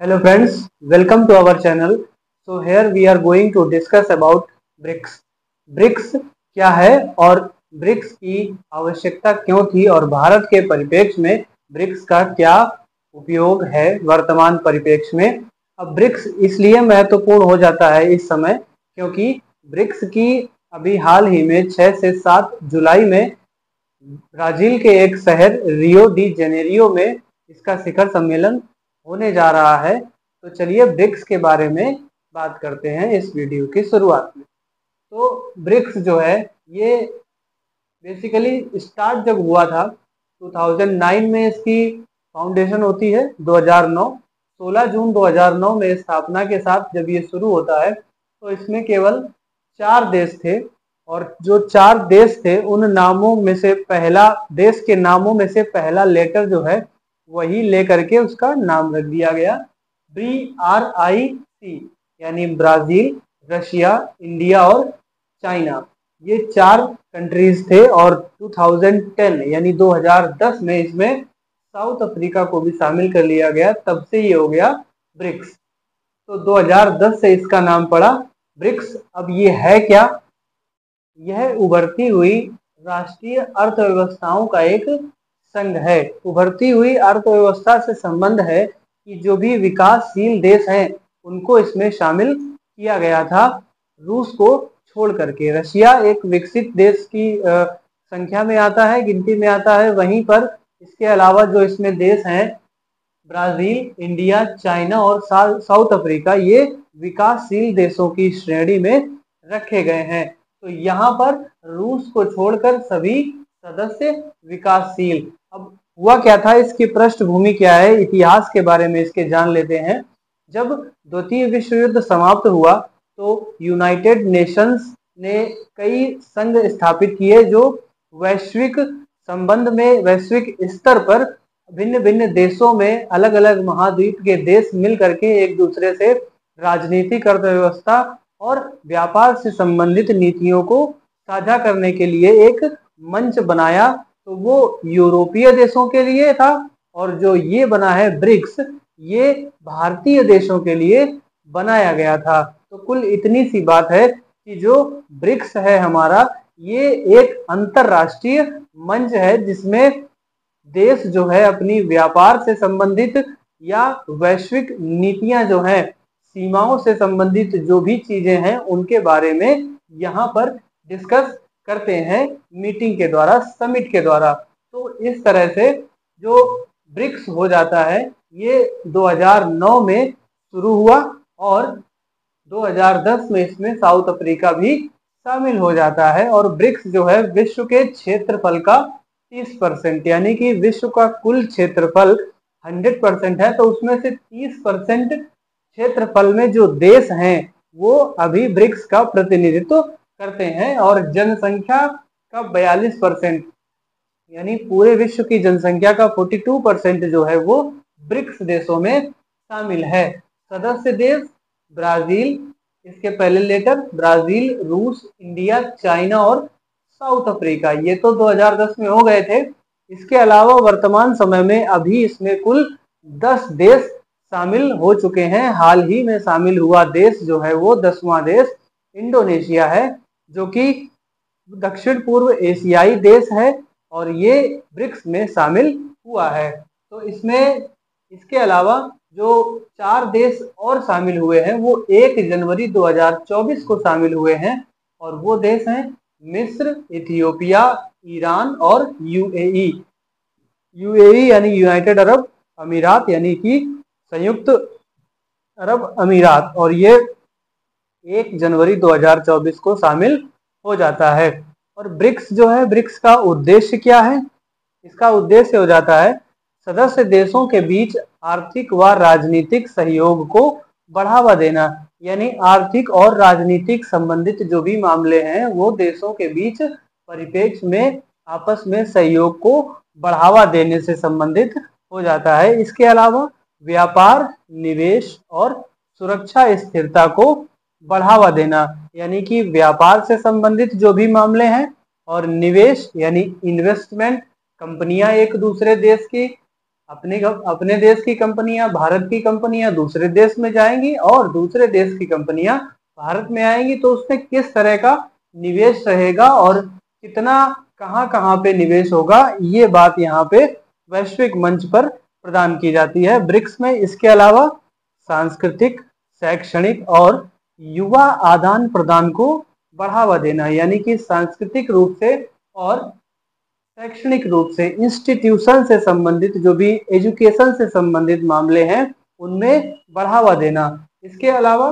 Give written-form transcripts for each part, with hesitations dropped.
Hello friends, welcome to our channel. So here we are going to discuss about BRICS. BRICS क्या है और BRICS की आवश्यकता क्यों थी और भारत के परिप्रेक्ष्य में BRICS का क्या उपयोग है वर्तमान परिप्रेक्ष्य में। अब BRICS इसलिए महत्वपूर्ण हो जाता है इस समय क्योंकि BRICS की अभी हाल ही में 6 से 7 जुलाई में ब्राजील के एक शहर रियो डी जेनेरियो में इसका शिखर सम्मेलन होने जा रहा है। तो चलिए ब्रिक्स के बारे में बात करते हैं इस वीडियो की शुरुआत में। तो ब्रिक्स जो है ये बेसिकली स्टार्ट जब हुआ था 2009 में इसकी फाउंडेशन होती है। 2009 16 जून 2009 में स्थापना के साथ जब ये शुरू होता है तो इसमें केवल 4 देश थे और जो 4 देश थे उन नामों में से पहला देश के नामों में से पहला लेटर जो है वही लेकर के उसका नाम रख दिया गया BRIC, यानी ब्राजील, रशिया, इंडिया और चाइना। ये 4 कंट्रीज थे और 2010 यानी 2010 में इसमें साउथ अफ्रीका को भी शामिल कर लिया गया, तब से ये हो गया ब्रिक्स। तो 2010 से इसका नाम पड़ा ब्रिक्स। अब ये है क्या? यह उभरती हुई राष्ट्रीय अर्थव्यवस्थाओं का एक संघ है। उभरती हुई अर्थव्यवस्था से संबंध है कि जो भी विकासशील देश हैं उनको इसमें शामिल किया गया था, रूस को छोड़ करके। रशिया एक विकसित देश की संख्या में आता है, गिनती में आता है। वहीं पर इसके अलावा जो इसमें देश हैं ब्राजील, इंडिया, चाइना और साउथ अफ्रीका, ये विकासशील देशों की श्रेणी में रखे गए हैं। तो यहाँ पर रूस को छोड़कर सभी सदस्य विकासशील। अब हुआ क्या था, इसकी पृष्ठभूमि क्या है, इतिहास के बारे में इसके जान लेते हैं। जब द्वितीय विश्व युद्ध समाप्त हुआ तो यूनाइटेड नेशंस ने कई संघ स्थापित किए जो वैश्विक संबंध में, वैश्विक स्तर पर भिन्न भिन्न देशों में, अलग अलग महाद्वीप के देश मिल करके एक दूसरे से राजनीतिक, अर्थव्यवस्था और व्यापार से संबंधित नीतियों को साझा करने के लिए एक मंच बनाया। तो वो यूरोपीय देशों के लिए था और जो ये बना है ब्रिक्स, ये भारतीय देशों के लिए बनाया गया था। तो कुल इतनी सी बात है कि जो ब्रिक्स है हमारा, ये एक अंतरराष्ट्रीय मंच है जिसमें देश जो है अपनी व्यापार से संबंधित या वैश्विक नीतियां जो हैं, सीमाओं से संबंधित जो भी चीजें हैं उनके बारे में यहाँ पर डिस्कस करते हैं मीटिंग के द्वारा, समिट के द्वारा। तो इस तरह से जो ब्रिक्स हो जाता है ये 2009 में शुरू हुआ और 2010 में इसमें साउथ अफ्रीका भी शामिल हो जाता है। और ब्रिक्स जो है विश्व के क्षेत्रफल का 30%, यानी कि विश्व का कुल क्षेत्रफल 100% है, तो उसमें से 30% क्षेत्रफल में जो देश हैं वो अभी ब्रिक्स का प्रतिनिधित्व करते हैं। और जनसंख्या का 42%, यानी पूरे विश्व की जनसंख्या का 42% जो है वो ब्रिक्स देशों में शामिल है। सदस्य देश ब्राजील, इसके पहले लेटर ब्राजील, रूस, इंडिया, चाइना और साउथ अफ्रीका, ये तो 2010 में हो गए थे। इसके अलावा वर्तमान समय में अभी इसमें कुल 10 देश शामिल हो चुके हैं। हाल ही में शामिल हुआ देश जो है वो 10वां देश इंडोनेशिया है, जो कि दक्षिण पूर्व एशियाई देश है और ये ब्रिक्स में शामिल हुआ है। तो इसमें इसके अलावा जो 4 देश और शामिल हुए हैं वो 1 जनवरी 2024 को शामिल हुए हैं और वो देश हैं मिस्र, इथियोपिया, ईरान और यूएई। यूएई यानी यूनाइटेड अरब अमीरात, यानी कि संयुक्त अरब अमीरात, और ये 1 जनवरी 2024 को शामिल हो जाता है। और ब्रिक्स जो है, ब्रिक्स का उद्देश्य क्या है? इसका उद्देश्य हो जाता है सदस्य देशों के बीच आर्थिक व राजनीतिक सहयोग को बढ़ावा देना। यानी आर्थिक और राजनीतिक संबंधित जो भी मामले हैं वो देशों के बीच परिप्रेक्ष्य में आपस में सहयोग को बढ़ावा देने से संबंधित हो जाता है। इसके अलावा व्यापार, निवेश और सुरक्षा स्थिरता को बढ़ावा देना, यानी कि व्यापार से संबंधित जो भी मामले हैं और निवेश यानी इन्वेस्टमेंट, कंपनियां एक दूसरे देश की अपने देश की कंपनियां, भारत की कंपनियां दूसरे देश में जाएंगी और दूसरे देश की कंपनियां भारत में आएंगी, तो उसमें किस तरह का निवेश रहेगा और कितना कहां कहां पे निवेश होगा, ये बात यहाँ पे वैश्विक मंच पर प्रदान की जाती है ब्रिक्स में। इसके अलावा सांस्कृतिक, शैक्षणिक और युवा आदान प्रदान को बढ़ावा देना, यानी कि सांस्कृतिक रूप से और शैक्षणिक रूप से इंस्टीट्यूशन से संबंधित जो भी एजुकेशन से संबंधित मामले हैं उनमें बढ़ावा देना। इसके अलावा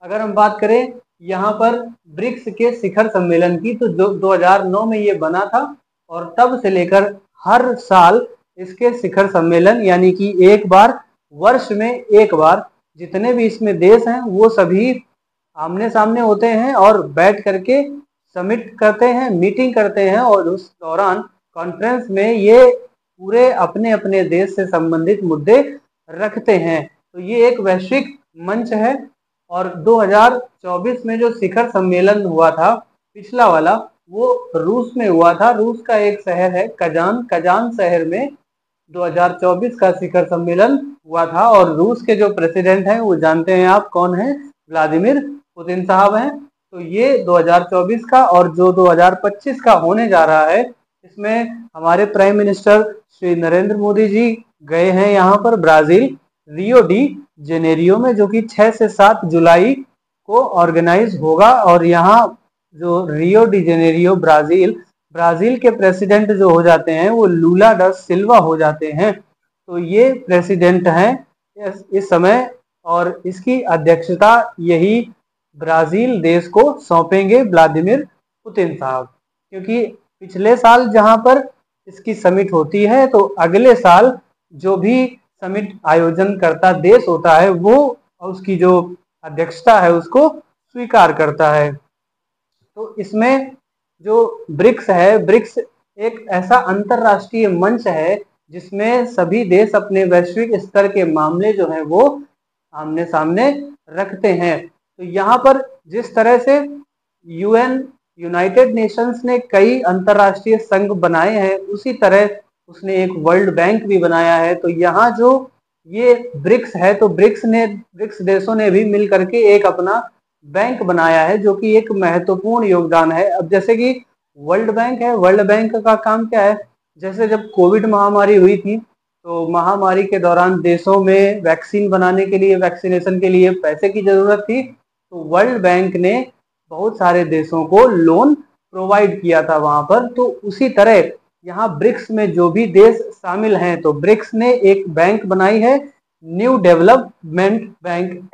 अगर हम बात करें यहाँ पर ब्रिक्स के शिखर सम्मेलन की, तो 2009 में ये बना था और तब से लेकर हर साल इसके शिखर सम्मेलन, यानी कि एक बार वर्ष में एक बार जितने भी इसमें देश हैं वो सभी आमने सामने होते हैं और बैठ करके समिट करते हैं, मीटिंग करते हैं, और उस दौरान कॉन्फ्रेंस में ये पूरे अपने अपने देश से संबंधित मुद्दे रखते हैं। तो ये एक वैश्विक मंच है। और 2024 में जो शिखर सम्मेलन हुआ था पिछला वाला, वो रूस में हुआ था। रूस का एक शहर है कजान, कजान शहर में 2024 का शिखर सम्मेलन हुआ था। और रूस के जो प्रेसिडेंट हैं वो जानते हैं आप कौन है, व्लादिमीर पुतिन साहब हैं। तो ये 2024 का, और जो 2025 का होने जा रहा है, इसमें हमारे प्राइम मिनिस्टर श्री नरेंद्र मोदी जी गए हैं यहाँ पर ब्राजील, रियो डी जेनेरियो में, जो कि 6 से 7 जुलाई को ऑर्गेनाइज होगा। और यहाँ जो रियो डी जेनेरियो ब्राजील के प्रेसिडेंट जो हो जाते हैं वो लूला दा सिल्वा हो जाते हैं। तो ये प्रेसिडेंट हैं इस समय, और इसकी अध्यक्षता यही ब्राजील देश को सौंपेंगे व्लादिमीर पुतिन साहब। क्योंकि पिछले साल जहां पर इसकी समिट होती है, तो अगले साल जो भी समिट आयोजन करता देश होता है वो उसकी जो अध्यक्षता है उसको स्वीकार करता है। तो इसमें जो ब्रिक्स है, ब्रिक्स एक ऐसा अंतरराष्ट्रीय मंच है जिसमें सभी देश अपने वैश्विक स्तर के मामले जो हैं वो आमने सामने रखते हैं। तो यहाँ पर जिस तरह से यूएन, यूनाइटेड नेशंस ने कई अंतरराष्ट्रीय संघ बनाए हैं, उसी तरह उसने एक वर्ल्ड बैंक भी बनाया है। तो यहाँ जो ये ब्रिक्स है, तो ब्रिक्स देशों ने भी मिल करके एक अपना बैंक बनाया है, जो कि एक महत्वपूर्ण योगदान है। अब जैसे कि वर्ल्ड बैंक है, वर्ल्ड बैंक का काम क्या है, जैसे जब कोविड महामारी हुई थी, तो महामारी के दौरान देशों में वैक्सीन बनाने के लिए, वैक्सीनेशन के लिए पैसे की जरूरत थी, तो वर्ल्ड बैंक ने बहुत सारे देशों को लोन प्रोवाइड किया था वहां पर। तो उसी तरह यहाँ ब्रिक्स में जो भी देश शामिल हैं, तो ब्रिक्स ने एक बैंक बनाई है, new development bank,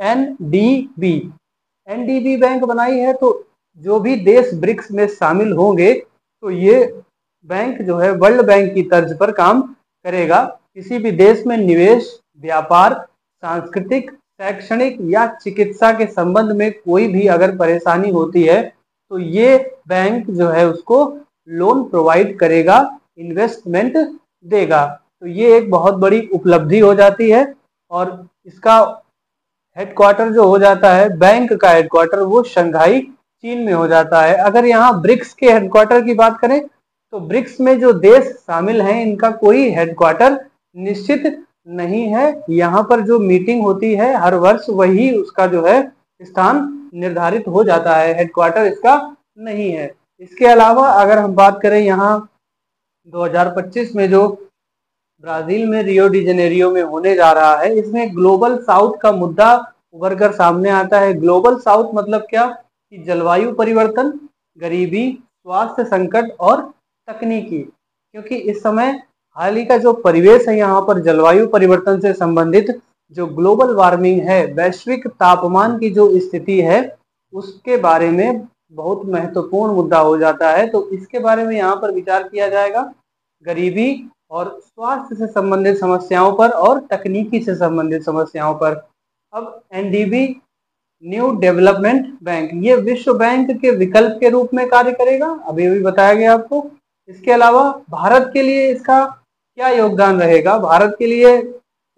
NDB bank बनाई है। तो जो भी देश ब्रिक्स में शामिल होंगे, तो ये बैंक जो है वर्ल्ड बैंक की तर्ज पर काम करेगा। किसी भी देश में निवेश, व्यापार, सांस्कृतिक, शैक्षणिक या चिकित्सा के संबंध में कोई भी अगर परेशानी होती है, तो ये बैंक जो है उसको लोन प्रोवाइड करेगा, इन्वेस्टमेंट देगा। तो ये एक बहुत बड़ी उपलब्धि हो जाती है। और इसका हेडक्वार्टर जो हो जाता है, बैंक का हेडक्वार्टर, वो शंघाई चीन में हो जाता है। अगर यहाँ ब्रिक्स के हेडक्वार्टर की बात करें, तो ब्रिक्स में जो देश शामिल हैं इनका कोई हेडक्वार्टर निश्चित नहीं है। यहाँ पर जो मीटिंग होती है हर वर्ष, वही उसका जो है स्थान निर्धारित हो जाता है, हेडक्वार्टर इसका नहीं है। इसके अलावा अगर हम बात करें यहाँ 2025 में जो ब्राजील में रियो डी जेनेरियो में होने जा रहा है, इसमें ग्लोबल साउथ का मुद्दा उभर कर सामने आता है। ग्लोबल साउथ मतलब क्या, कि जलवायु परिवर्तन, गरीबी, स्वास्थ्य संकट और तकनीकी। क्योंकि इस समय हाल ही का जो परिवेश है यहाँ पर, जलवायु परिवर्तन से संबंधित जो ग्लोबल वार्मिंग है, वैश्विक तापमान की जो स्थिति है, उसके बारे में बहुत महत्वपूर्ण मुद्दा हो जाता है। तो इसके बारे में यहाँ पर विचार किया जाएगा, गरीबी और स्वास्थ्य से संबंधित समस्याओं पर और तकनीकी से संबंधित समस्याओं पर। अब एनडीबी, न्यू डेवलपमेंट बैंक, ये विश्व बैंक के विकल्प के रूप में कार्य करेगा, अभी भी बताया गया आपको। इसके अलावा भारत के लिए इसका क्या योगदान रहेगा, भारत के लिए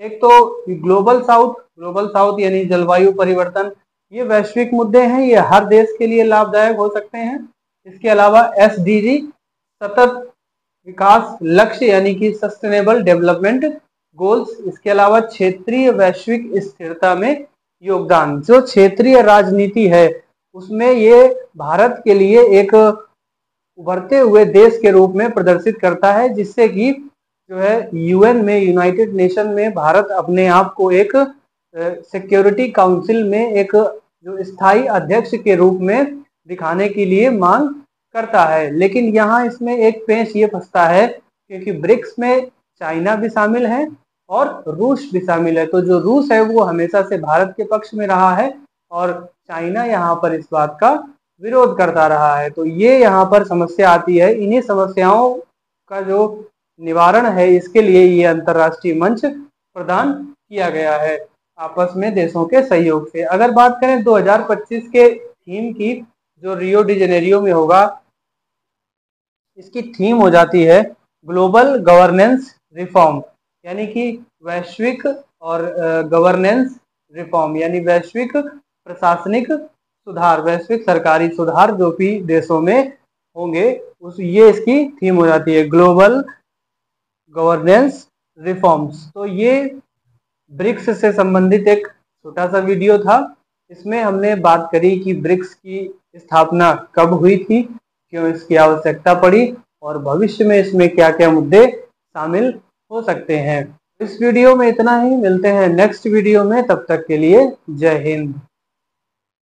एक तो ग्लोबल साउथ यानी जलवायु परिवर्तन, ये वैश्विक मुद्दे हैं, ये हर देश के लिए लाभदायक हो सकते हैं। इसके अलावा एसडीजी, सतत विकास लक्ष्य यानी कि सस्टेनेबल डेवलपमेंट गोल्स, इसके अलावा क्षेत्रीय वैश्विक स्थिरता में योगदान। जो क्षेत्रीय राजनीति है उसमें ये भारत के लिए एक उभरते हुए देश के रूप में प्रदर्शित करता है, जिससे कि जो है यूएन में, यूनाइटेड नेशन में भारत अपने आप को एक सिक्योरिटी काउंसिल में एक जो स्थायी अध्यक्ष के रूप में दिखाने के लिए मांग करता है। लेकिन यहाँ इसमें एक पेंच ये फंसता है क्योंकि ब्रिक्स में चाइना भी शामिल है और रूस भी शामिल है। तो जो रूस है वो हमेशा से भारत के पक्ष में रहा है और चाइना यहाँ पर इस बात का विरोध करता रहा है। तो ये यहाँ पर समस्या आती है। इन्हीं समस्याओं का जो निवारण है इसके लिए ये अंतर्राष्ट्रीय मंच प्रदान किया गया है आपस में देशों के सहयोग से। अगर बात करें 2025 के थीम की, जो रियो डी जेनेरियो में होगा, इसकी थीम हो जाती है ग्लोबल गवर्नेंस रिफॉर्म, यानी कि वैश्विक और गवर्नेंस रिफॉर्म यानी वैश्विक प्रशासनिक सुधार, वैश्विक सरकारी सुधार जो भी देशों में होंगे उस ये इसकी थीम हो जाती है ग्लोबल गवर्नेंस रिफॉर्म्स। तो ये ब्रिक्स से संबंधित एक छोटा सा वीडियो था। इसमें हमने बात करी कि ब्रिक्स की स्थापना कब हुई थी, क्यों इसकी आवश्यकता पड़ी और भविष्य में इसमें क्या क्या मुद्दे शामिल हो सकते हैं। इस वीडियो में इतना ही, मिलते हैं नेक्स्ट वीडियो में, तब तक के लिए जय हिंद।